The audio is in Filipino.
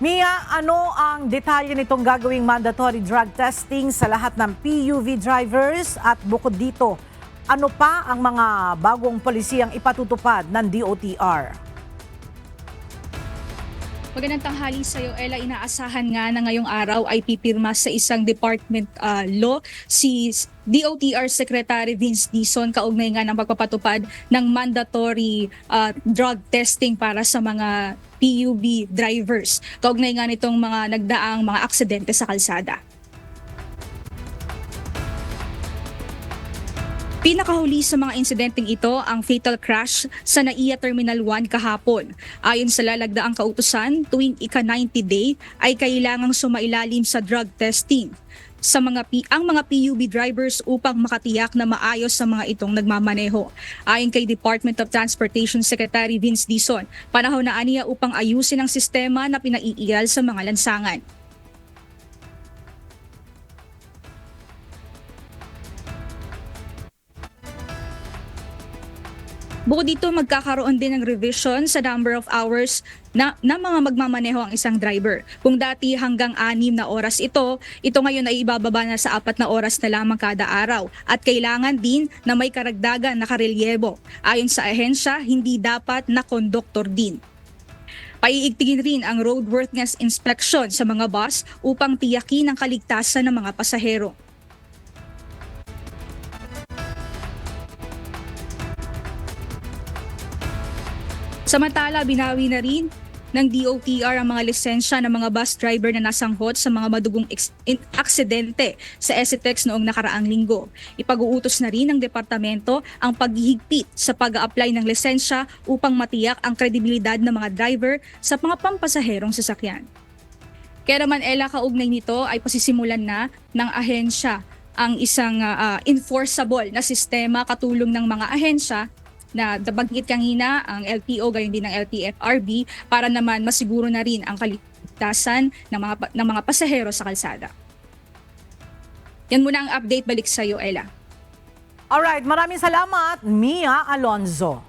Mia, ano ang detalye nitong gagawing mandatory drug testing sa lahat ng PUV drivers at bukod dito, ano pa ang mga bagong polisiyang ipatutupad ng DOTR? Magandang tanghali sa iyo, Ella. Inaasahan nga na ngayong araw ay pipirma sa isang department law si DOTR Secretary Vince Dizon kaugnay nga ng pagpapatupad ng mandatory drug testing para sa mga PUV drivers. Kaugnay nga nitong mga nagdaang mga aksidente sa kalsada. Pinakahuli sa mga insidenteng ito ang fatal crash sa NAIA Terminal 1 kahapon. Ayon sa lalagdaang kautusan, tuwing ika-90 day ay kailangang sumailalim sa drug testing ang mga PUV drivers upang makatiyak na maayos sa mga itong nagmamaneho. Ayon kay Department of Transportation Secretary Vince Dizon, panahon na aniya upang ayusin ang sistema na pinaiiral sa mga lansangan. Bukod dito, magkakaroon din ng revision sa number of hours na mga magmamaneho ang isang driver. Kung dati hanggang 6 na oras ito ngayon ay ibababa na sa 4 na oras na lamang kada araw. At kailangan din na may karagdagan na karelyebo. Ayon sa ahensya, hindi dapat na konduktor din. Paiigtingin rin ang roadworthiness inspection sa mga bus upang tiyakin ang kaligtasan ng mga pasahero. Samantala, binawi na rin ng DOTR ang mga lisensya ng mga bus driver na nasanghot sa mga madugong aksidente sa SCTEX noong nakaraang linggo. Ipag-uutos na rin ng departamento ang paghihigpit sa pag-a-apply ng lisensya upang matiyak ang kredibilidad ng mga driver sa mga pampasaherong sasakyan. Kaya naman, Ella, kaugnay nito ay pasisimulan na ng ahensya ang isang enforceable na sistema katulong ng mga ahensya na nabanggit kanina ang LTO gayon din ng LTFRB para naman masiguro na rin ang kaligtasan ng mga pasahero sa kalsada. Yan muna ang update, balik sa iyo, Ella. Alright, maraming salamat, Mia Alonzo.